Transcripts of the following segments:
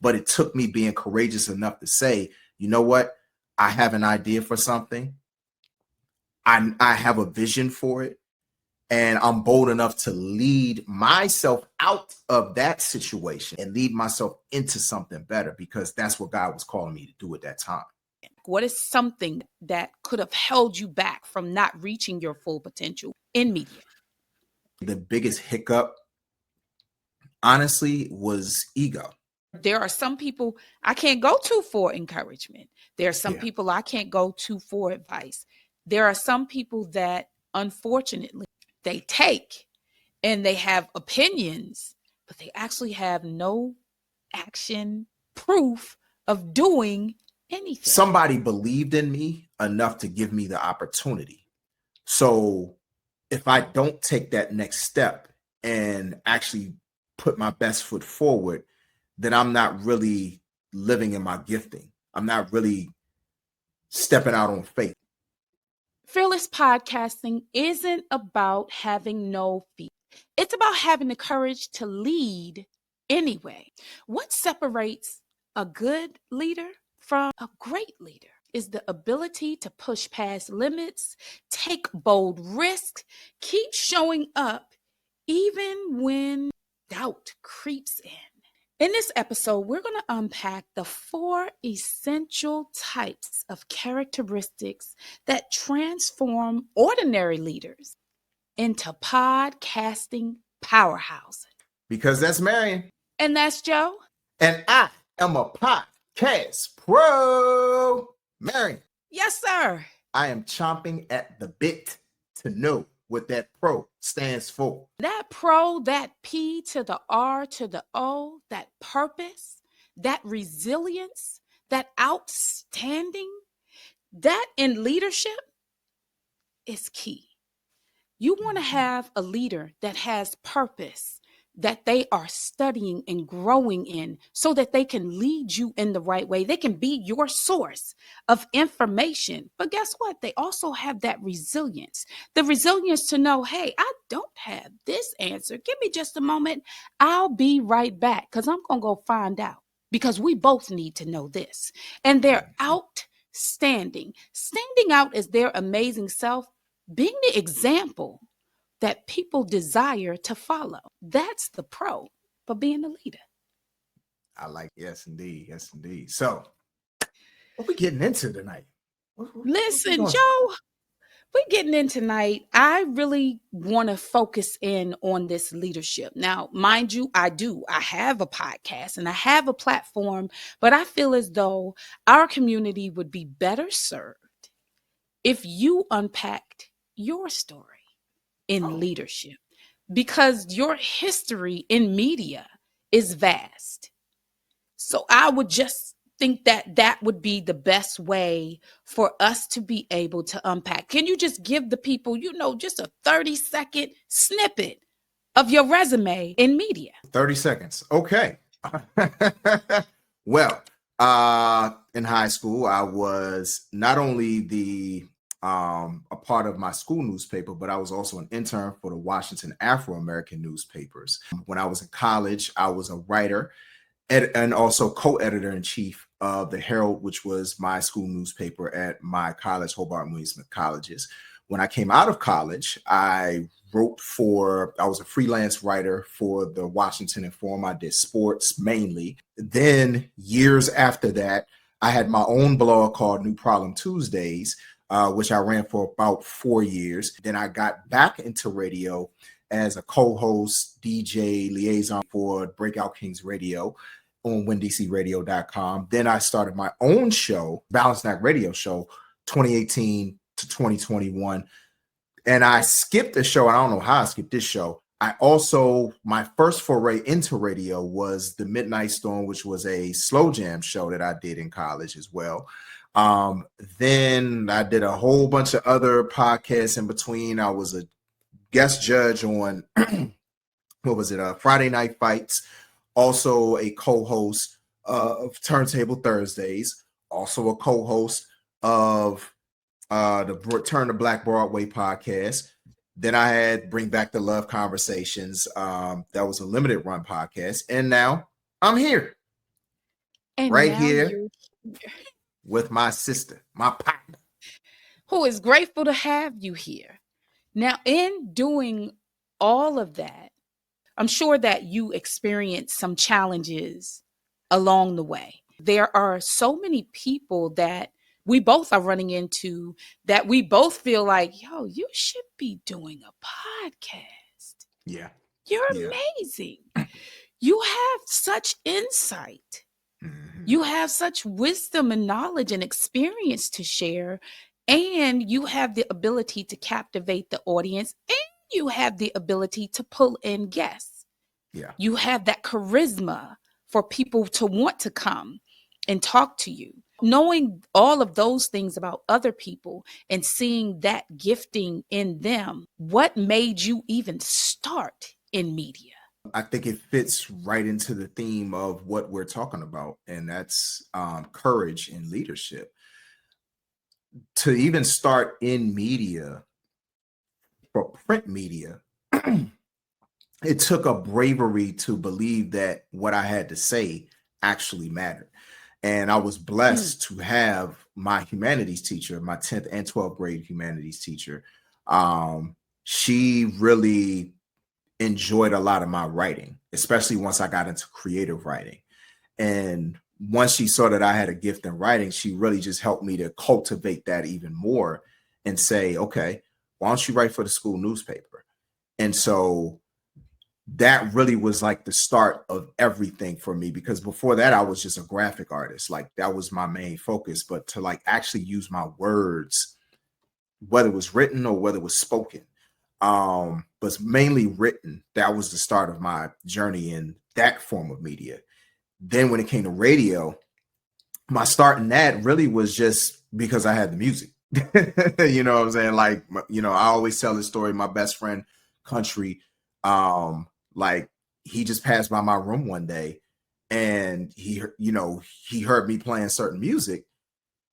But it took me being courageous enough to say, you know what? I have an idea for something. I have a vision for it. And I'm bold enough to lead myself out of that situation and lead myself into something better, because that's what God was calling me to do at that time. What is something that could have held you back from not reaching your full potential in media? The biggest hiccup, honestly, was ego. There are some people I can't go to for encouragement. There are some people I can't go to for advice. There are some people that, unfortunately, they take and they have opinions, but they actually have no action proof of doing anything. Somebody believed in me enough to give me the opportunity. So if I don't take that next step and actually put my best foot forward, then I'm not really living in my gifting. I'm not really stepping out on faith. Fearless podcasting isn't about having no fear. It's about having the courage to lead anyway. What separates a good leader from a great leader is the ability to push past limits, take bold risks, keep showing up even when doubt creeps in. In this episode, we're going to unpack the 4 essential types of characteristics that transform ordinary leaders into podcasting powerhouses. Because that's Marion. And that's Joe. And I am a podcast pro. Marion. Yes, sir. I am chomping at the bit to know what that pro stands for. That pro, that P to the R to the O, that purpose, that resilience, that outstanding, that in leadership is key. You want to have a leader that has purpose, that they are studying and growing in, so that they can lead you in the right way. They can be your source of information. But guess what? They also have that resilience, the resilience to know, hey, I don't have this answer. Give me just a moment. I'll be right back, because I'm going to go find out, because we both need to know this. And they're outstanding, standing out as their amazing self, being the example that people desire to follow. That's the pro for being a leader. I like, yes, indeed. Yes, indeed. So, what we getting into tonight? Listen, Joe, we're getting in tonight. I really want to focus in on this leadership. Now, mind you, I have a podcast and I have a platform, but I feel as though our community would be better served if you unpacked your story in leadership, because your history in media is vast. So I would just think that that would be the best way for us to be able to unpack. Can you just give the people, just a 30-second snippet of your resume in media? 30 seconds. Okay. Well, in high school, I was not only a part of my school newspaper, but I was also an intern for the Washington Afro-American newspapers. When I was in college, I was a writer and also co-editor-in-chief of the Herald, which was my school newspaper at my college, Hobart William Smith Colleges. When I came out of college, I was a freelance writer for the Washington Informer. I did sports mainly. Then years after that, I had my own blog called New Problem Tuesdays, which I ran for about 4 years. Then I got back into radio as a co-host, DJ, liaison for Breakout Kings Radio on WinDCRadio.com. Then I started my own show, Balanced Act Radio Show, 2018 to 2021. And I skipped the show. I don't know how I skipped this show. My first foray into radio was the Midnight Storm, which was a slow jam show that I did in college as well. Then I did a whole bunch of other podcasts in between. I was a guest judge on Friday Night Fights, also a co-host of Turntable Thursdays, also a co-host of the Return to Black Broadway podcast. Then I had Bring Back the Love Conversations. That was a limited run podcast. And now I'm here. And right now here you're with my sister, my partner. who is grateful to have you here. Now, in doing all of that, I'm sure that you experienced some challenges along the way. There are so many people that we both are running into that we both feel like, yo, you should be doing a podcast. Yeah. You're Yeah. amazing. You have such insight. Mhm. You have such wisdom and knowledge and experience to share. And you have the ability to captivate the audience. And you have the ability to pull in guests. Yeah. You have that charisma for people to want to come and talk to you. Knowing all of those things about other people and seeing that gifting in them, what made you even start in media? I think it fits right into the theme of what we're talking about, and that's courage and leadership. To even start in media, for print media, it took a bravery to believe that what I had to say actually mattered. And I was Mm, blessed to have my humanities teacher, my 10th and 12th grade humanities teacher. She really enjoyed a lot of my writing, especially once I got into creative writing. And once she saw that I had a gift in writing, she really just helped me to cultivate that even more and say, okay, why don't you write for the school newspaper? And so that really was like the start of everything for me, because before that I was just a graphic artist. Like that was my main focus, but to like actually use my words, whether it was written or whether it was spoken, but mainly written, that was the start of my journey in that form of media. Then when it came to radio, my start in that really was just because I had the music. You know what I'm saying? Like, I always tell this story. My best friend, Country, like he just passed by my room one day, and he heard me playing certain music,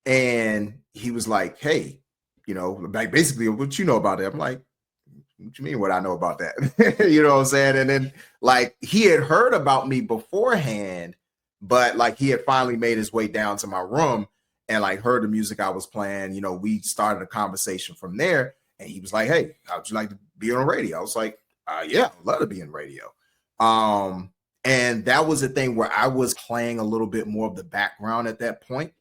and he was like, "Hey, like basically what you know about it." I'm like, "What you mean? What I know about that?" You know what I'm saying? And then like he had heard about me beforehand, but like he had finally made his way down to my room and like heard the music I was playing. We started a conversation from there, and he was like, "Hey, how'd you like to be on radio?" I was like, "Yeah, I'd love to be in radio." Um, and that was the thing where I was playing a little bit more of the background at that point.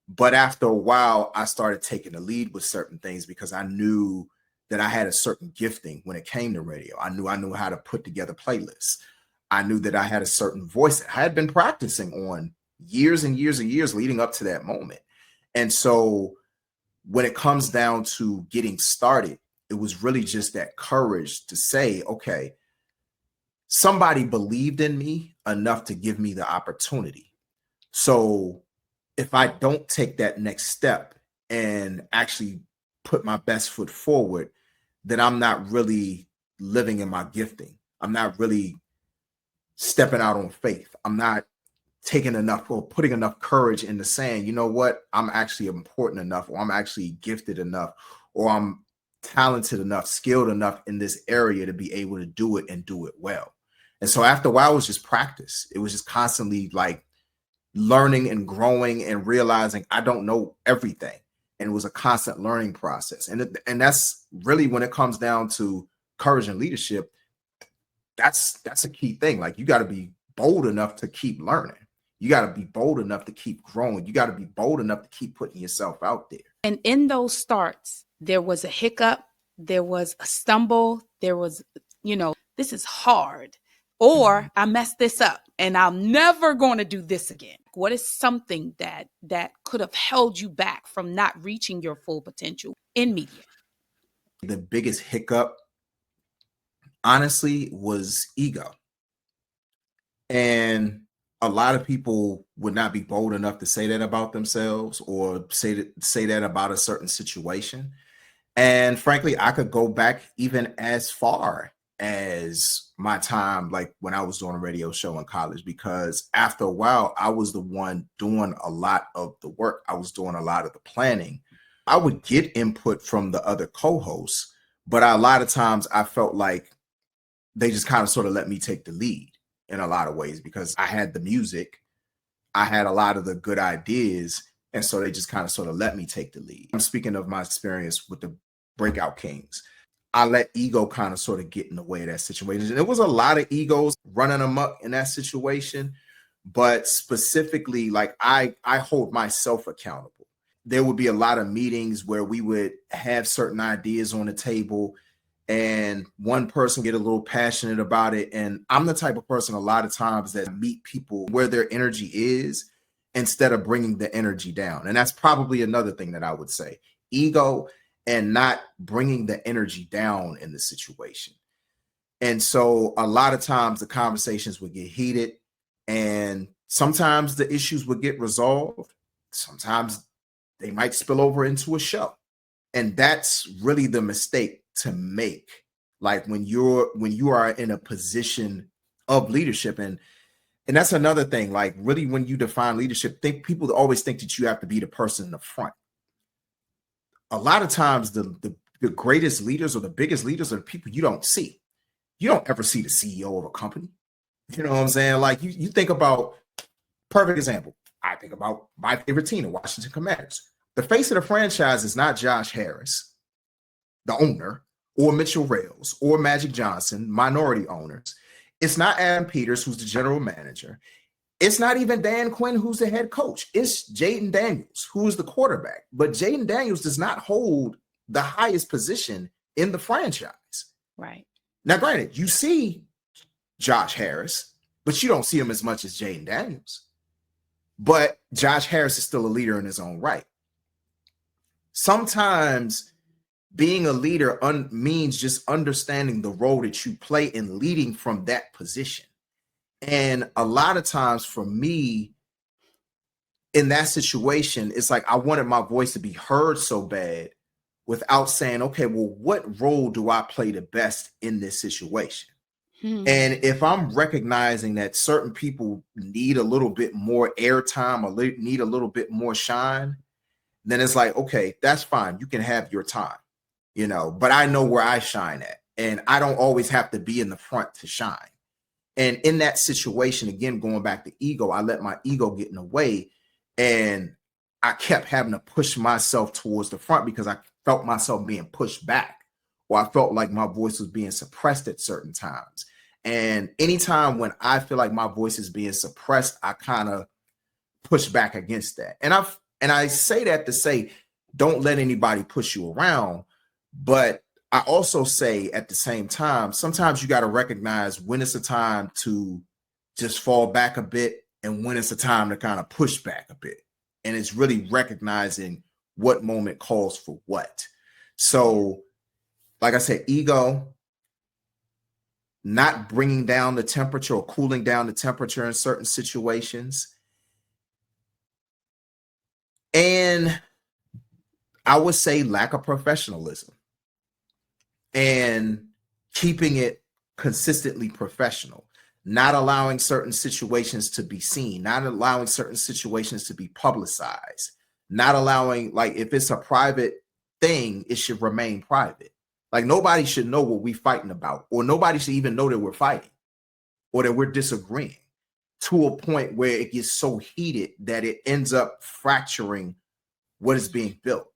But after a while, I started taking the lead with certain things because I knew that I had a certain gifting when it came to radio. I knew how to put together playlists. I knew that I had a certain voice that I had been practicing on years and years and years leading up to that moment. And so when it comes down to getting started, it was really just that courage to say, okay, somebody believed in me enough to give me the opportunity. So if I don't take that next step and actually put my best foot forward, then I'm not really living in my gifting. I'm not really stepping out on faith. I'm not taking enough or putting enough courage into saying, you know what, I'm actually important enough, or I'm actually gifted enough, or I'm talented enough, skilled enough in this area to be able to do it and do it well. And so after a while, it was just practice. It was just constantly like learning and growing and realizing I don't know everything. And it was a constant learning process. And that's really when it comes down to courage and leadership, that's a key thing. Like you got to be bold enough to keep learning. You got to be bold enough to keep growing. You got to be bold enough to keep putting yourself out there. And in those starts, there was a hiccup, there was a stumble, there was, this is hard, Mhm. or I messed this up and I'm never going to do this again. What is something that could have held you back from not reaching your full potential in media? The biggest hiccup, honestly, was ego. And a lot of people would not be bold enough to say that about themselves or say that about a certain situation. And frankly, I could go back even as far as my time, like when I was doing a radio show in college, because after a while, I was the one doing a lot of the work. I was doing a lot of the planning. I would get input from the other co-hosts, but a lot of times I felt like they just kind of sort of let me take the lead in a lot of ways because I had the music. I had a lot of the good ideas. And so they just kind of sort of let me take the lead. I'm speaking of my experience with the Breakout Kings. I let ego kind of sort of get in the way of that situation. And there was a lot of egos running amok in that situation. But specifically, like I hold myself accountable. There would be a lot of meetings where we would have certain ideas on the table and one person get a little passionate about it. And I'm the type of person a lot of times that meet people where their energy is instead of bringing the energy down. And that's probably another thing that I would say. Ego and not bringing the energy down in the situation. And so a lot of times the conversations would get heated and sometimes the issues would get resolved. Sometimes they might spill over into a show. And that's really the mistake to make. Like when you are in a position of leadership. And that's another thing. Like really when you define leadership, people always think that you have to be the person in the front. A lot of times the greatest leaders or the biggest leaders are the people you don't see. You don't ever see the CEO of a company. You know what I'm saying? Like you think about, perfect example. I think about my favorite team, the Washington Commanders. The face of the franchise is not Josh Harris, the owner, or Mitchell Rales, or Magic Johnson, minority owners. It's not Adam Peters, who's the general manager. It's not even Dan Quinn, who's the head coach. It's Jaden Daniels, who is the quarterback. But Jaden Daniels does not hold the highest position in the franchise. Right. Now, granted, you see Josh Harris, but you don't see him as much as Jaden Daniels. But Josh Harris is still a leader in his own right. Sometimes being a leader means just understanding the role that you play in leading from that position. And a lot of times for me, in that situation, it's like I wanted my voice to be heard so bad without saying, okay, well, what role do I play the best in this situation? And if I'm recognizing that certain people need a little bit more airtime or need a little bit more shine, then it's like, okay, that's fine. You can have your time, but I know where I shine at. And I don't always have to be in the front to shine. And in that situation, again, going back to ego, I let my ego get in the way. And I kept having to push myself towards the front because I felt myself being pushed back, or I felt like my voice was being suppressed at certain times. And anytime when I feel like my voice is being suppressed, I kind of push back against that. And I say that to say, don't let anybody push you around. But I also say at the same time, sometimes you got to recognize when it's a time to just fall back a bit and when it's a time to kind of push back a bit. And it's really recognizing what moment calls for what. So, like I said, ego, not bringing down the temperature or cooling down the temperature in certain situations. And I would say lack of professionalism and keeping it consistently professional, not allowing certain situations to be seen, not allowing certain situations to be publicized, not allowing, like, if it's a private thing, it should remain private. Like nobody should know what we're fighting about, or nobody should even know that we're fighting or that we're disagreeing to a point where it gets so heated that it ends up fracturing what is being built.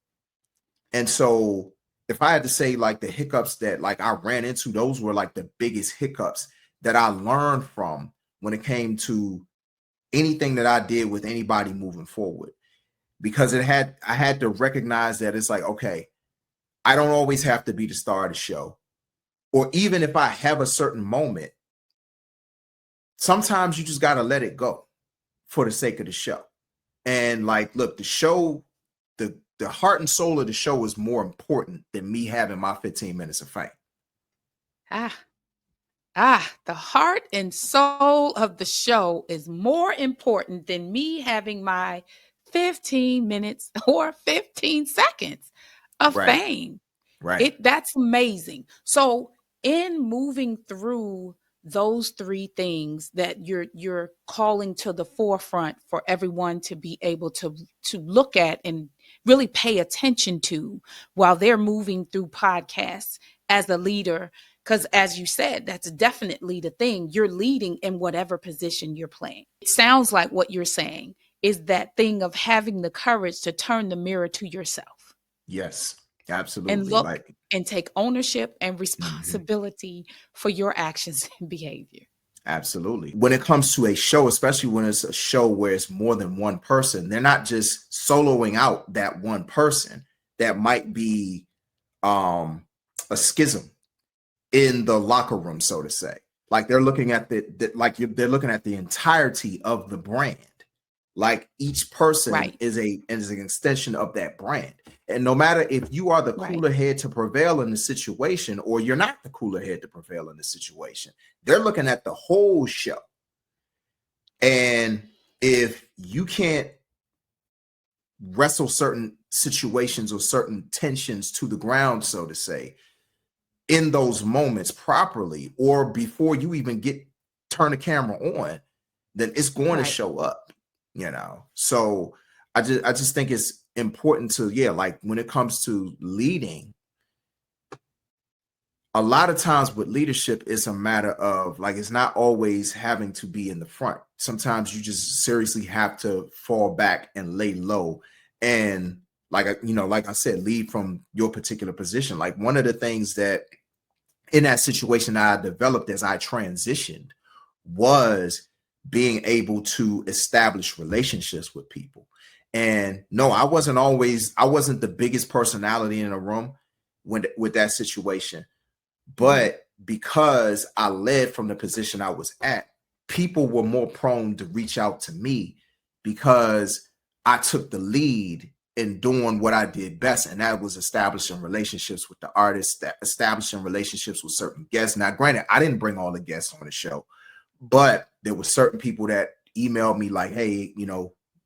And so if I had to say like the hiccups that like I ran into, those were like the biggest hiccups that I learned from when it came to anything that I did with anybody moving forward, because I had to recognize that it's like, okay, I don't always have to be the star of the show. Or even if I have a certain moment, sometimes you just got to let it go for the sake of the show. And like, look, the show, the heart and soul of the show is more important than me having my 15 minutes of fame. The heart and soul of the show is more important than me having my 15 minutes or 15 seconds of fame. Right. That's amazing. So in moving through those three things that you're calling to the forefront for everyone to be able to look at and really pay attention to while they're moving through podcasts as a leader, Because as you said, that's definitely the thing. You're leading in whatever position you're playing. It sounds like what you're saying is that thing of having the courage to turn the mirror to yourself Yes, and absolutely. look Like, and take ownership and mhm. responsibility for your actions and behavior. Absolutely. When it comes to a show, especially when it's a show where it's more than one person, they're not just soloing out that one person. That might be a schism in the locker room, so to say. Like they're looking at they're looking at the entirety of the brand. Like each person Right, is an extension of that brand. And no matter if you are the right, cooler head to prevail in the situation or you're not the cooler head to prevail in the situation, they're looking at the whole show. And if you can't wrestle certain situations or certain tensions to the ground, so to say, in those moments properly, or before you even turn the camera on, then it's going to right. show up, you know. So I just think it's important to, yeah, like when it comes to leading, a lot of times with leadership, it's a matter of like it's not always having to be in the front. Sometimes you just seriously have to fall back and lay low and like I said, lead from your particular position. Like one of the things that in that situation I developed as I transitioned was being able to establish relationships with people. And no, I wasn't the biggest personality in a room with that situation. Mhm. But because I led from the position I was at, people were more prone to reach out to me because I took the lead in doing what I did best, and that was establishing relationships with the artists, that establishing relationships with certain guests. Now, granted, I didn't bring all the guests on the show, but there were certain people that emailed me like, hey,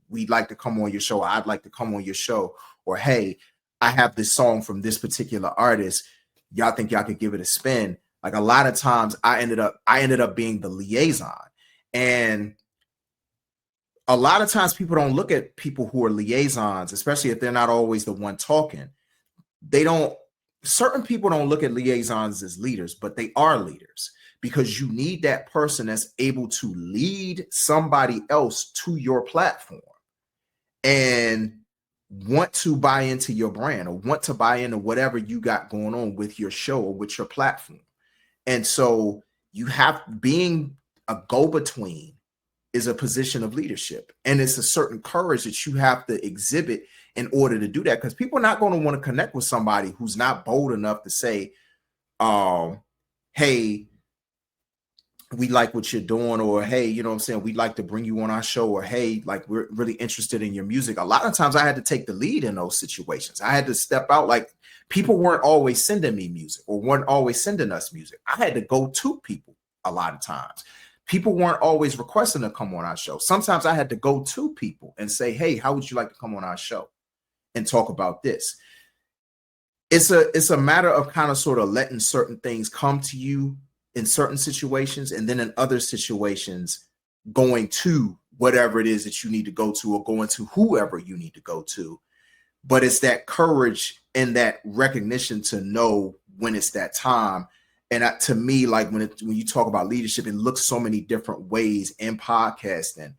we'd like to come on your show. I'd like to come on your show. Or, hey, I have this song from this particular artist. Y'all think y'all could give it a spin? Like a lot of times I ended up being the liaison. And a lot of times people don't look at people who are liaisons, especially if they're not always the one talking. They don't Certain people don't look at liaisons as leaders, but they are leaders because you need that person that's able to lead somebody else to your platform and want to buy into your brand or want to buy into whatever you got going on with your show or with your platform. And so you have being a go-between is a position of leadership. And it's a certain courage that you have to exhibit in order to do that. Because people are not going to want to connect with somebody who's not bold enough to say, hey, we like what you're doing, or hey, you know what I'm saying, we'd like to bring you on our show, or hey, like we're really interested in your music. A lot of times I had to take the lead in those situations. I had to step out. Like people weren't always sending me music or weren't always sending us music. I had to go to people a lot of times. People weren't always requesting to come on our show. Sometimes I had to go to people and say, hey, how would you like to come on our show and talk about this? It's a matter of kind of sort of letting certain things come to you in certain situations, and then in other situations going to whatever it is that you need to go to or going to whoever you need to go to. But it's that courage and that recognition to know when it's that time. And to me, like when you talk about leadership, it looks so many different ways in podcasting.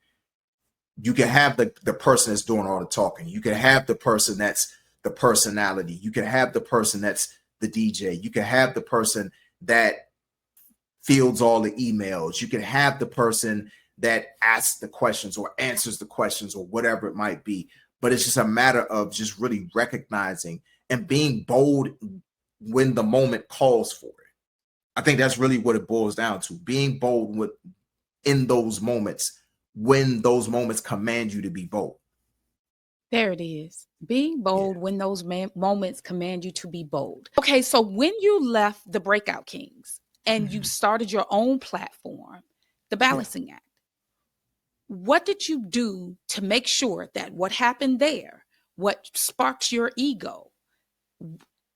You can have the person that's doing all the talking. You can have the person that's the personality. You can have the person that's the DJ. You can have the person that fields all the emails. You can have the person that asks the questions or answers the questions or whatever it might be. But it's just a matter of just really recognizing and being bold when the moment calls for it. I think that's really what it boils down to. Being bold in those moments when those moments command you to be bold. There it is. Being Yeah. bold when those moments command you to be bold. Okay, so when you left the Breakout Kings and you Mhm. started your own platform, the Yeah. Balancing Act, what did you do to make sure that what happened there, what sparks your ego,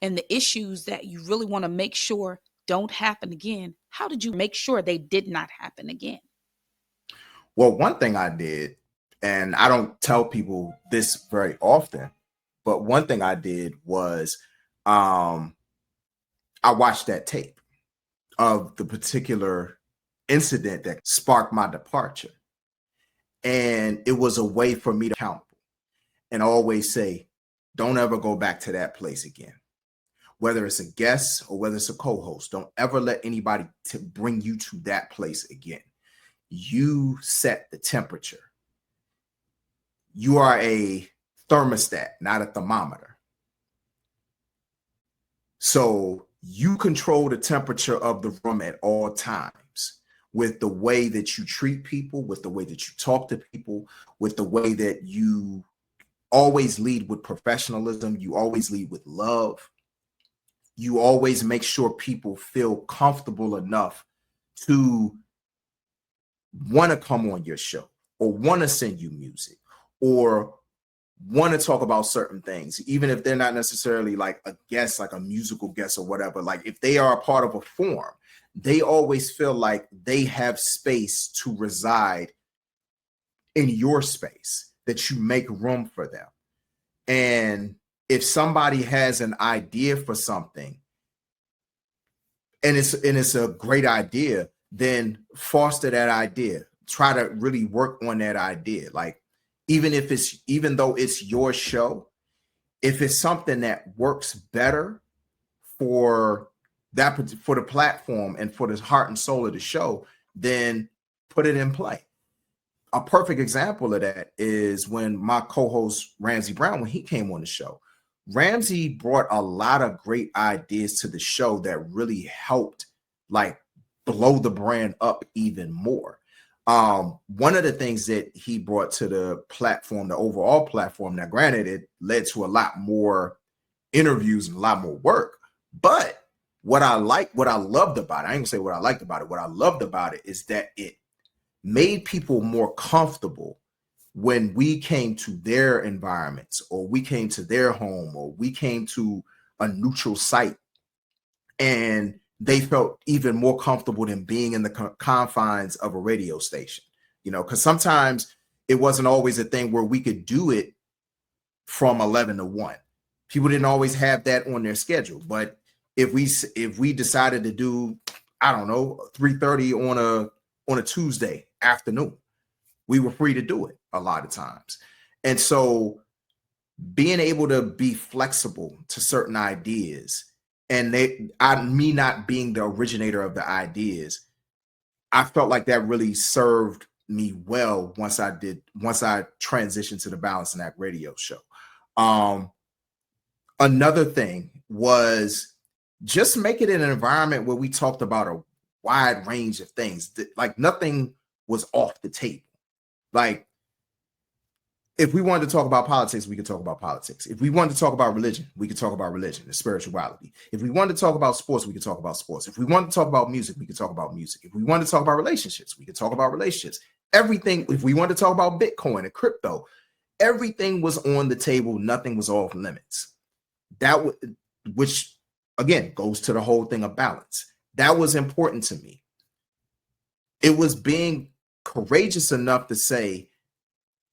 and the issues that you really want to make sure don't happen again, how did you make sure they did not happen again? Well, one thing I did, and I don't tell people this very often, but one thing I did was I watched that tape. of the particular incident that sparked my departure. And it was a way for me to accountable and always say, don't ever go back to that place again. Whether it's a guest or whether it's a co-host, don't ever let anybody to bring you to that place again. You set the temperature. You are a thermostat, not a thermometer. So you control the temperature of the room at all times with the way that you treat people, with the way that you talk to people, with the way that you always lead with professionalism. You always lead with love. You always make sure people feel comfortable enough to want to come on your show or want to send you music or want to talk about certain things, even if they're not necessarily like a guest, like a musical guest or whatever. Like if they are a part of a forum, they always feel like they have space to reside in your space, that you make room for them. And if somebody has an idea for something and it's a great idea, then foster that idea. Try to really work on that idea. Like even though it's your show, if it's something that works better for the platform and for the heart and soul of the show, then put it in play. A perfect example of that is when my co-host Ramsey Brown, when he came on the show, Ramsey brought a lot of great ideas to the show that really helped like blow the brand up even more. One of the things that he brought to the platform, the overall platform, now granted, it led to a lot more interviews and a lot more work. But what I loved about it, I ain't gonna say what I liked about it. What I loved about it is that it made people more comfortable when we came to their environments or we came to their home or we came to a neutral site, and they felt even more comfortable than being in the confines of a radio station, because sometimes it wasn't always a thing where we could do it from 11 to 1. People didn't always have that on their schedule. But if we decided to do, I don't know, 3:30 on a Tuesday afternoon, we were free to do it a lot of times. And so being able to be flexible to certain ideas, and me not being the originator of the ideas, I felt like that really served me well once I transitioned to the Balancing Act radio show. Another thing was just make it an environment where we talked about a wide range of things. Like nothing was off the table. Like if we wanted to talk about politics, we could talk about politics. If we wanted to talk about religion, we could talk about religion and spirituality. If we wanted to talk about sports, we could talk about sports. If we wanted to talk about music, we could talk about music. If we wanted to talk about relationships, we could talk about relationships. Everything, if we wanted to talk about Bitcoin and crypto, everything was on the table. Nothing was off limits. Which again goes to the whole thing of balance. That was important to me. It was being courageous enough to say,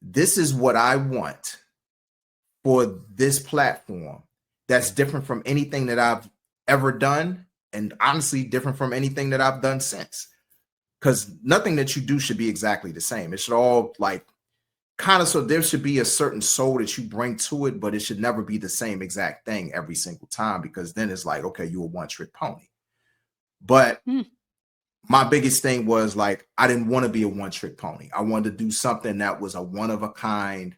this is what I want for this platform that's different from anything that I've ever done, and honestly different from anything that I've done since. Because nothing that you do should be exactly the same. It should all like kind of, so there should be a certain soul that you bring to it, but it should never be the same exact thing every single time, because then it's like, okay, you're a one-trick pony. But my biggest thing was like, I didn't want to be a one-trick pony. I wanted to do something that was a one-of-a-kind,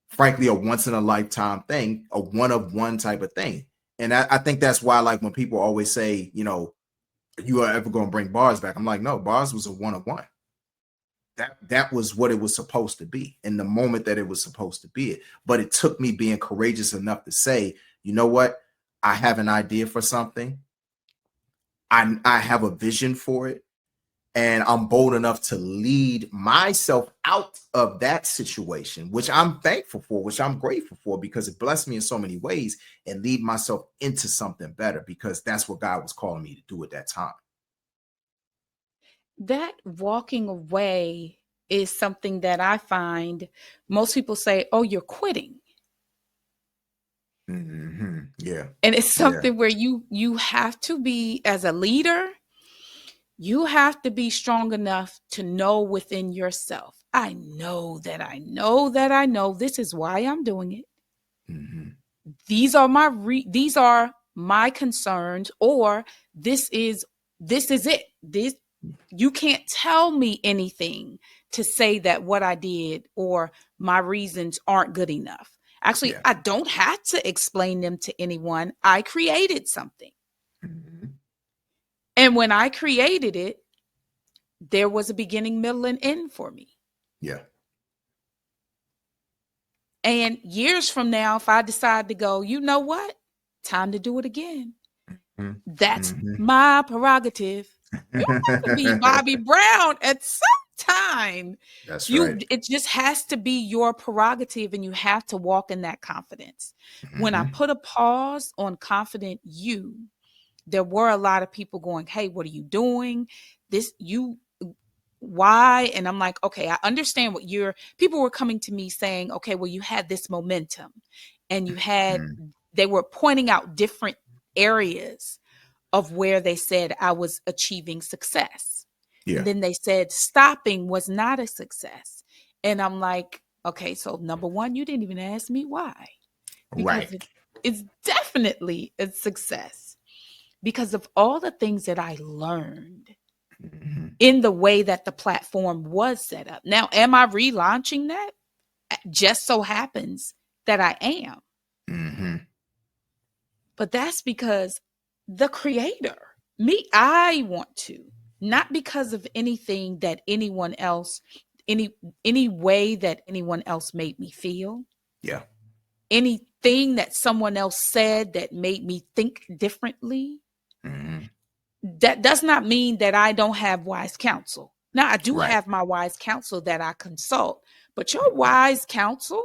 frankly, a once-in-a-lifetime thing, a one-of-one type of thing. And I think that's why, like, when people always say, you are ever going to bring bars back, I'm like, no, bars was a one-of-one. That was what it was supposed to be in the moment that it was supposed to be it. But it took me being courageous enough to say, you know what? I have an idea for something. I have a vision for it, and I'm bold enough to lead myself out of that situation, which I'm thankful for, which I'm grateful for, because it blessed me in so many ways, and lead myself into something better, because that's what God was calling me to do at that time. That walking away is something that I find most people say, oh, you're quitting. Mm-hmm. Yeah. And it's something where you have to be, as a leader, You have to be strong enough to know within yourself. I know that I know that I know this is why I'm doing it. Mm-hmm. These are my concerns, or this is it. This, you can't tell me anything to say that what I did or my reasons aren't good enough. Actually, Yeah. I don't have to explain them to anyone. I created something. Mm-hmm. And when I created it, there was a beginning, middle, and end for me. Yeah. And years from now, if I decide to go, you know what? Time to do it again. That's Mm-hmm. my prerogative. You don't have to be Bobby Brown at some time. That's right. It just has to be your prerogative, and you have to walk in that confidence. When I Mm-hmm. put a pause on confident you, there were a lot of people going, "Hey, what are you doing? This you why?" And I'm like, "Okay, I understand what you're." People were coming to me saying, "Okay, well, you had this momentum, and Mm-hmm. they were pointing out different areas of where they said I was achieving success. And Yeah. then they said stopping was not a success." And I'm like, okay, so number one, you didn't even ask me why, because Right. it's definitely a success because of all the things that I learned Mm-hmm. in the way that the platform was set up. Now, am I relaunching that? Just so happens that I am. Mm-hmm. But that's because the creator, me, I want to, not because of anything that anyone else, any any way that anyone else made me feel, Yeah. anything that someone else said that made me think differently. Mm-hmm. That does not mean that I don't have wise counsel. Now, I do Right. have my wise counsel that I consult, but your wise counsel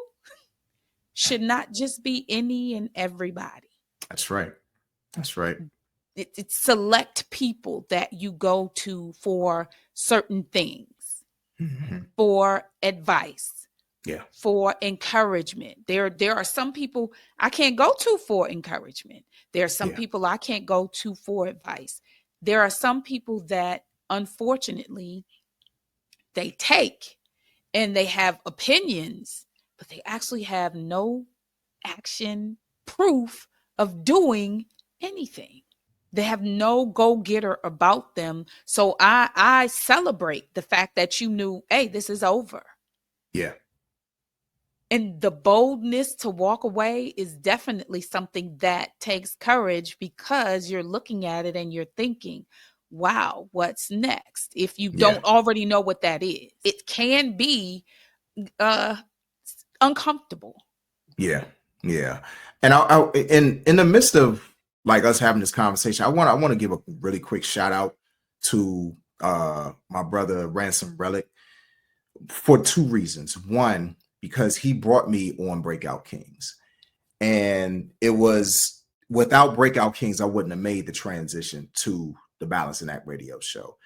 should not just be any and everybody. That's right. That's right. It's select people that you go to for certain things, Mm-hmm. for advice, Yeah. for encouragement. There are some people I can't go to for encouragement. There are some Yeah. people I can't go to for advice. There are some people that unfortunately they take and they have opinions, but they actually have no action proof of doing anything. They have no go-getter about them. So I celebrate the fact that you knew, hey, this is over. Yeah. And the boldness to walk away is definitely something that takes courage, because you're looking at it and you're thinking, wow, what's next? If you Yeah. don't already know what that is, it can be uh uncomfortable. Yeah. Yeah. And in the midst of like us having this conversation, I want to give a really quick shout out to my brother Ransom Relic for two reasons. One, because he brought me on Breakout Kings. And it was without Breakout Kings, I wouldn't have made the transition to the Balance and Act radio show.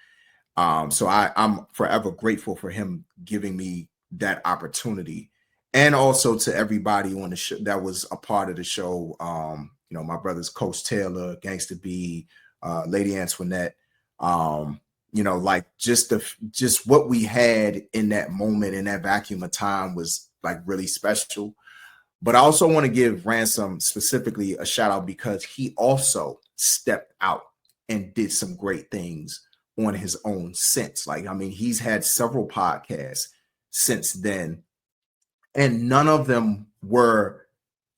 So I'm forever grateful for him giving me that opportunity, and also to everybody on the show that was a part of the show. My brothers, Coach Taylor, Gangsta B, Lady Antoinette. Like just what we had in that moment, in that vacuum of time, was like really special. But I also want to give Ransom specifically a shout out because he also stepped out and did some great things on his own since. Like, I mean, he's had several podcasts since then, and none of them were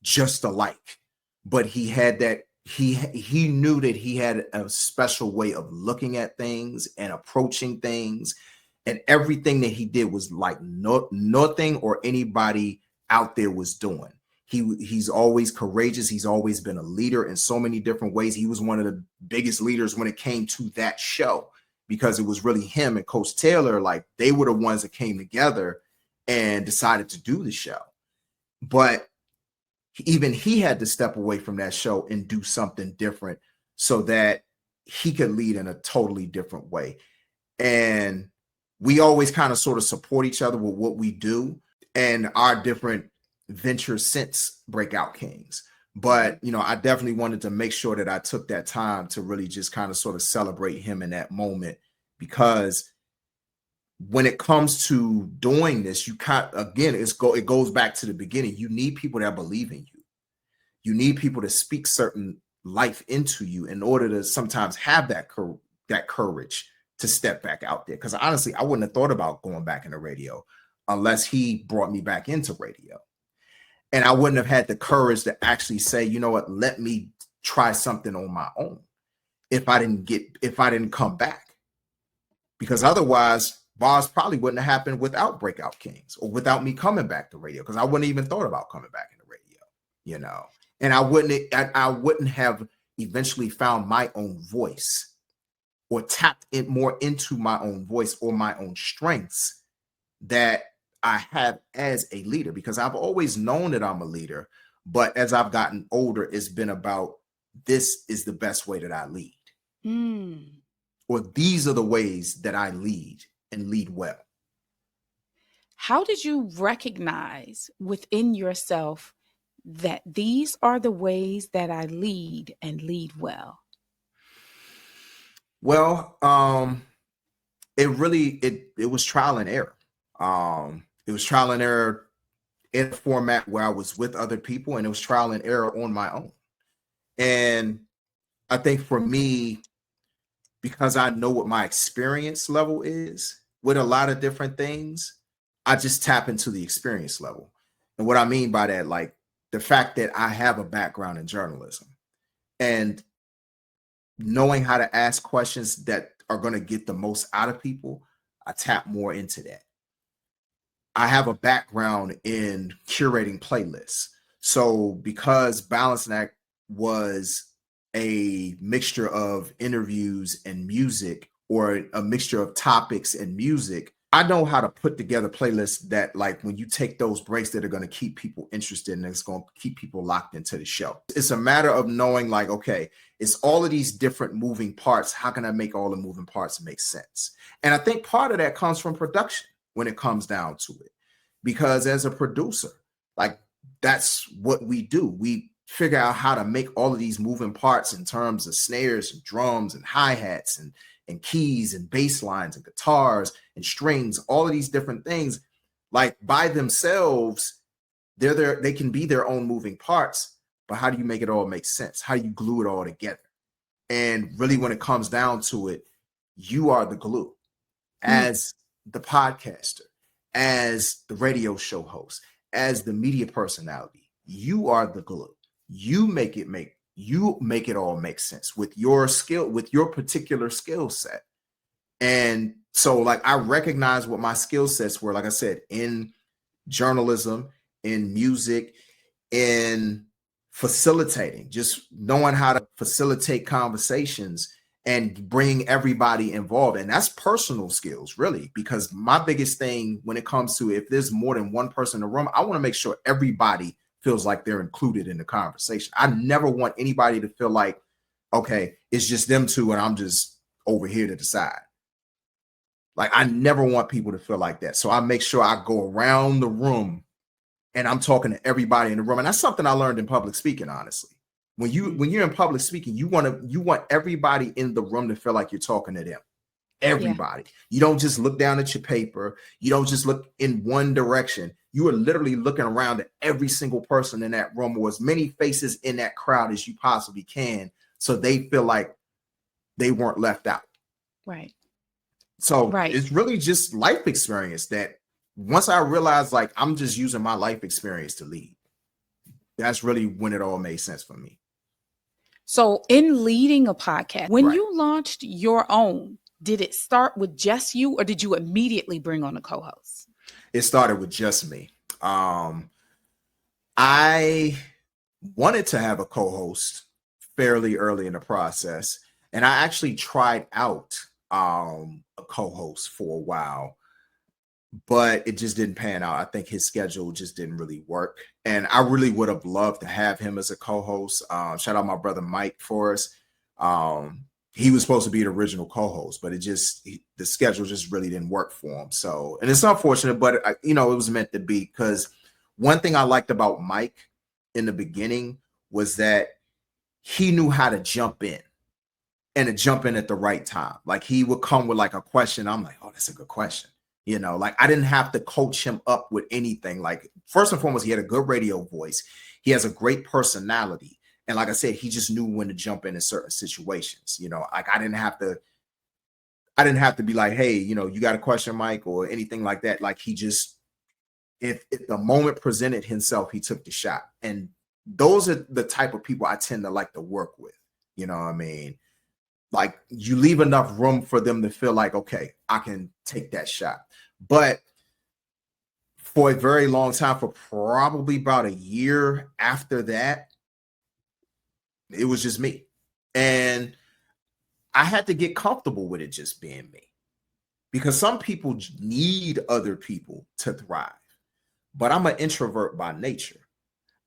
just alike. But he had that he knew that he had a special way of looking at things and approaching things, and everything that he did was like nothing or anybody out there was doing. He's always courageous. He's always been a leader in so many different ways. He was one of the biggest leaders when it came to that show, because it was really him and Coach Taylor. Like, they were the ones that came together and decided to do the show. But even he had to step away from that show and do something different so that he could lead in a totally different way. And we always kind of sort of support each other with what we do and our different ventures since Breakout Kings. But, I definitely wanted to make sure that I took that time to really just kind of sort of celebrate him in that moment because when it comes to doing this, you can't, again, it goes back to the beginning. You need people that believe in you. You need people to speak certain life into you in order to sometimes have that courage to step back out there. Because honestly, I wouldn't have thought about going back into radio unless he brought me back into radio. And I wouldn't have had the courage to actually say, you know what, let me try something on my own if I didn't come back. Because otherwise, bars probably wouldn't have happened without Breakout Kings or without me coming back to radio, because I wouldn't even thought about coming back into radio, you know. And I wouldn't have eventually found my own voice or tapped in more into my own voice or my own strengths that I have as a leader, because I've always known that I'm a leader. But as I've gotten older, it's been about, this is the best way that I lead. Or these are the ways that I lead and lead well. How did you recognize within yourself that these are the ways that I lead and lead well? Well, it was trial and error. It was trial and error in a format where I was with other people, and it was trial and error on my own. And I think for me, because I know what my experience level is with a lot of different things, I just tap into the experience level. And what I mean by that, like the fact that I have a background in journalism and knowing how to ask questions that are going to get the most out of people, I tap more into that. I have a background in curating playlists. So because Balancing Act was a mixture of interviews and music, or a mixture of topics and music, I know how to put together playlists that, like, when you take those breaks, that are going to keep people interested and it's going to keep people locked into the show. It's a matter of knowing, like, okay, it's all of these different moving parts. How can I make all the moving parts make sense? And I think part of that comes from production when it comes down to it, because as a producer, like, that's what we do. We figure out how to make all of these moving parts in terms of snares and drums and hi-hats and keys and bass lines and guitars and strings, all of these different things, like, by themselves, they can be their own moving parts, but how do you make it all make sense? How do you glue it all together? And really, when it comes down to it, you are the glue as the podcaster, as the radio show host, as the media personality. You are the glue. You make it all make sense with your skill, with your particular skill set. And so, like, I recognize what my skill sets were, like I said, in journalism, in music, in facilitating, just knowing how to facilitate conversations and bring everybody involved. And that's personal skills, really, because my biggest thing when it comes to, if there's more than one person in the room, I want to make sure everybody feels like they're included in the conversation. I never want anybody to feel like, okay, it's just them two and I'm just over here to the side. Like, I never want people to feel like that. So I make sure I go around the room and I'm talking to everybody in the room. And that's something I learned in public speaking, honestly. When you're in public speaking, you want everybody in the room to feel like you're talking to them. Everybody. Yeah. You don't just look down at your paper. You don't just look in one direction. You are literally looking around at every single person in that room, or as many faces in that crowd as you possibly can, so they feel like they weren't left out. Right. So It's really just life experience that once I realized, like, I'm just using my life experience to lead, that's really when it all made sense for me. So in leading a podcast, when you launched your own, did it start with just you, or did you immediately bring on a co-host? It started with just me. I wanted to have a co-host fairly early in the process, and I actually tried out a co-host for a while, but it just didn't pan out. I think his schedule just didn't really work, and I really would have loved to have him as a co-host. Shout out my brother Mike for us. He was supposed to be the original co-host, but the schedule just really didn't work for him. So, and it's unfortunate, but it was meant to be, because one thing I liked about Mike in the beginning was that he knew how to jump in and to jump in at the right time. Like he would come with like a question. I'm like, oh, that's a good question. You know, like I didn't have to coach him up with anything. Like first and foremost, he had a good radio voice. He has a great personality. And like I said, he just knew when to jump in certain situations. You know, like I didn't have to be like, hey, you know, you got a question, Mike, or anything like that. Like he just, if the moment presented himself, he took the shot. And those are the type of people I tend to like to work with. You know what I mean? Like you leave enough room for them to feel like, okay, I can take that shot. But for a very long time, for probably about a year after that, it was just me. And I had to get comfortable with it just being me, because some people need other people to thrive. But I'm an introvert by nature.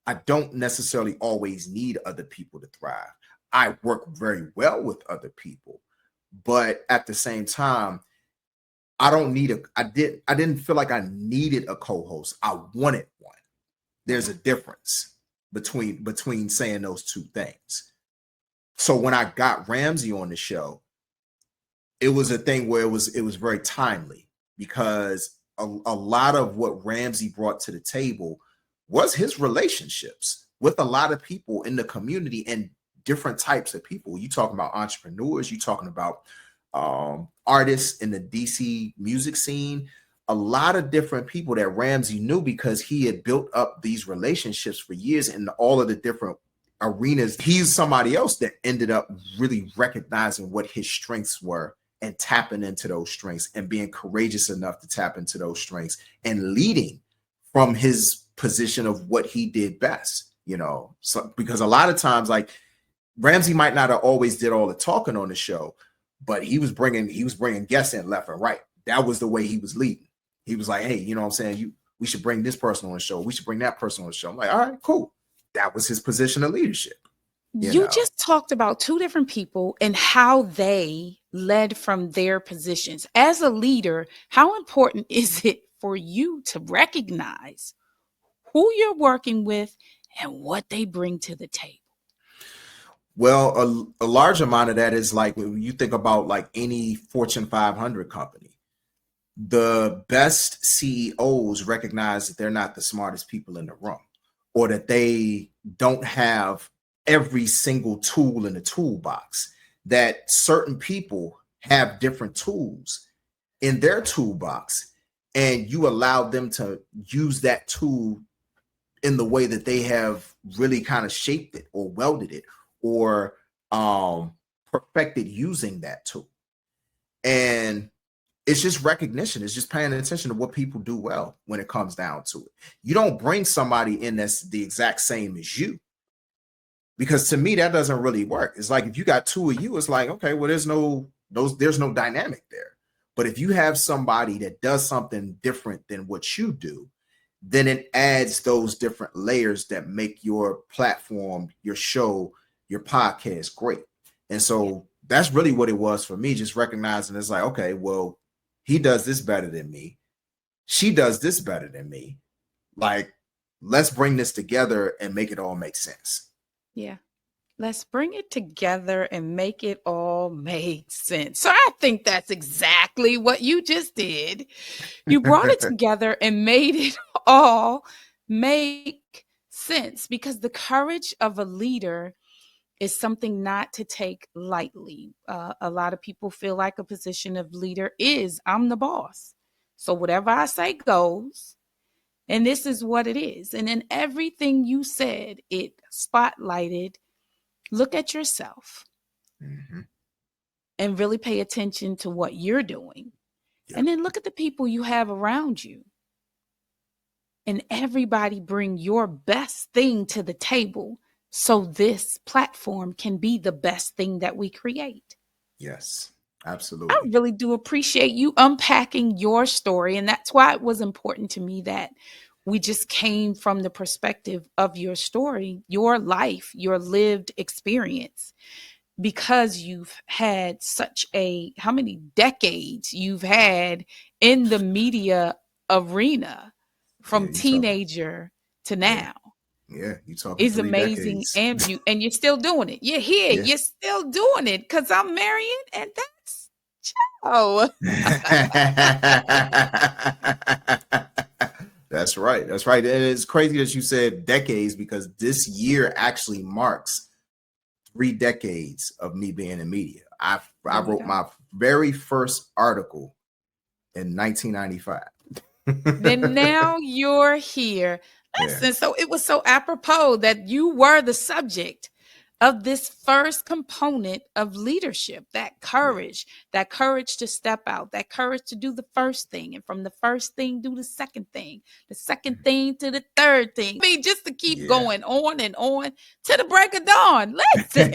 I don't necessarily always need other people to thrive. I work very well with other people, but at the same time, I didn't feel like I needed a co-host. I wanted one. There's a difference between saying those two things. So when I got Ramsey on the show, it was a thing where it was very timely, because a lot of what Ramsey brought to the table was his relationships with a lot of people in the community and different types of people. You talking about entrepreneurs, you talking about artists in the DC music scene, a lot of different people that Ramsey knew, because he had built up these relationships for years in all of the different arenas. He's somebody else that ended up really recognizing what his strengths were and tapping into those strengths and being courageous enough to tap into those strengths and leading from his position of what he did best, you know. So because a lot of times, like, Ramsey might not have always did all the talking on the show, but he was bringing guests in left and right. That was the way he was leading. He was like, hey, you know what I'm saying? We should bring this person on the show. We should bring that person on the show. I'm like, all right, cool. That was his position of leadership. You just talked about two different people and how they led from their positions. As a leader, how important is it for you to recognize who you're working with and what they bring to the table? Well, a large amount of that is like when you think about like any Fortune 500 company, the best CEOs recognize that they're not the smartest people in the room, or that they don't have every single tool in the toolbox, that certain people have different tools in their toolbox, and you allow them to use that tool in the way that they have really kind of shaped it or welded it or perfected using that tool. And it's just recognition. It's just paying attention to what people do well when it comes down to it. You don't bring somebody in that's the exact same as you, because to me, that doesn't really work. It's like if you got two of you, it's like, okay, well, there's no dynamic there. But if you have somebody that does something different than what you do, then it adds those different layers that make your platform, your show, your podcast great. And so that's really what it was for me, just recognizing it's like, okay, well, he does this better than me. She does this better than me. Like, let's bring this together and make it all make sense. Yeah. Let's bring it together and make it all make sense. So I think that's exactly what you just did. You brought it together and made it all make sense, because the courage of a leader is something not to take lightly. A lot of people feel like a position of leader is, I'm the boss. So whatever I say goes. And this is what it is. And in everything you said, it spotlighted, look at yourself and really pay attention to what you're doing. Yeah. And then look at the people you have around you. And everybody bring your best thing to the table so this platform can be the best thing that we create. Yes, absolutely. I really do appreciate you unpacking your story. And that's why it was important to me that we just came from the perspective of your story, your life, your lived experience, because you've had such how many decades you've had in the media arena from teenager to now. Yeah, you talking Is 3 amazing, decades. and you're still doing it. You're here. Yeah. You're still doing it because I'm Marion, and that's Joe. That's right. That's right. And it's crazy that you said decades because this year actually marks 3 decades of me being in media. I There we wrote go. my very first article in 1995. Then now you're here. Yeah. Listen, so it was so apropos that you were the subject of this first component of leadership, Yeah. that courage to step out, that courage to do the first thing, and from the first thing, do the second thing to the third thing. I mean, just to keep Yeah. going on and on to the break of dawn. Listen,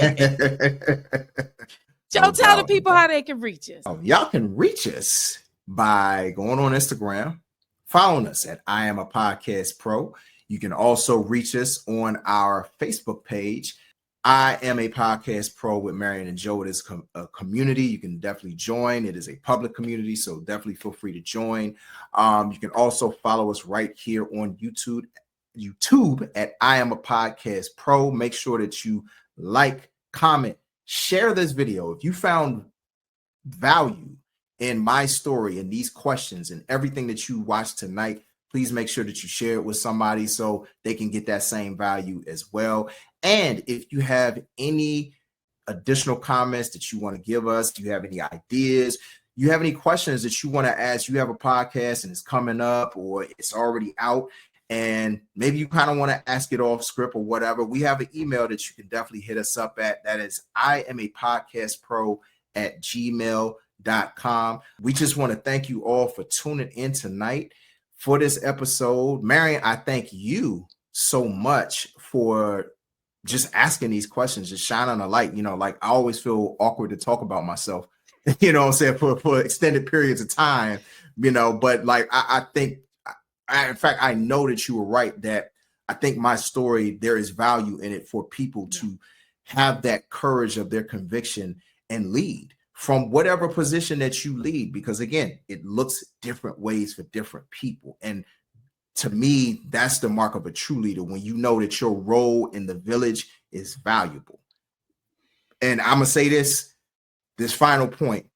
Joe, No tell the doubt. No people how doubt. they can reach us. Y'all can reach us by going on Instagram, following us at I Am a Podcast Pro. You can also reach us on our Facebook page. I Am a Podcast Pro with Marion and Joe. It is a community. You can definitely join. It is a public community, so definitely feel free to join. You can also follow us right here on YouTube at I Am a Podcast Pro. Make sure that you like, comment, share this video. If you found value in my story and these questions and everything that you watched tonight, please make sure that you share it with somebody so they can get that same value as well. And if you have any additional comments that you want to give us, do you have any ideas, you have any questions that you want to ask, you have a podcast and it's coming up or it's already out, and maybe you kind of want to ask it off script or whatever, we have an email that you can definitely hit us up at. That is iamapodcastpro@gmail.com. We just want to thank you all for tuning in tonight for this episode. Marion, I thank you so much for just asking these questions, just shining a light. Like I always feel awkward to talk about myself, what I'm saying, for extended periods of time, but like I think, in fact, I know that you were right, that I think my story, there is value in it for people to have that courage of their conviction and lead from whatever position that you lead, because again, it looks different ways for different people. And to me, that's the mark of a true leader, when you know that your role in the village is valuable. And I'm gonna say this final point,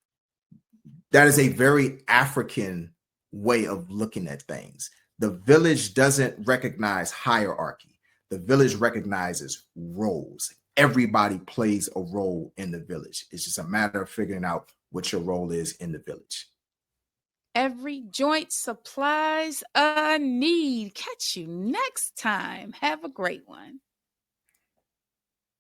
that is a very African way of looking at things. The village doesn't recognize hierarchy. The village recognizes roles. Everybody plays a role in the village. It's just a matter of figuring out what your role is in the village. Every joint supplies a need. Catch you next time. Have a great one.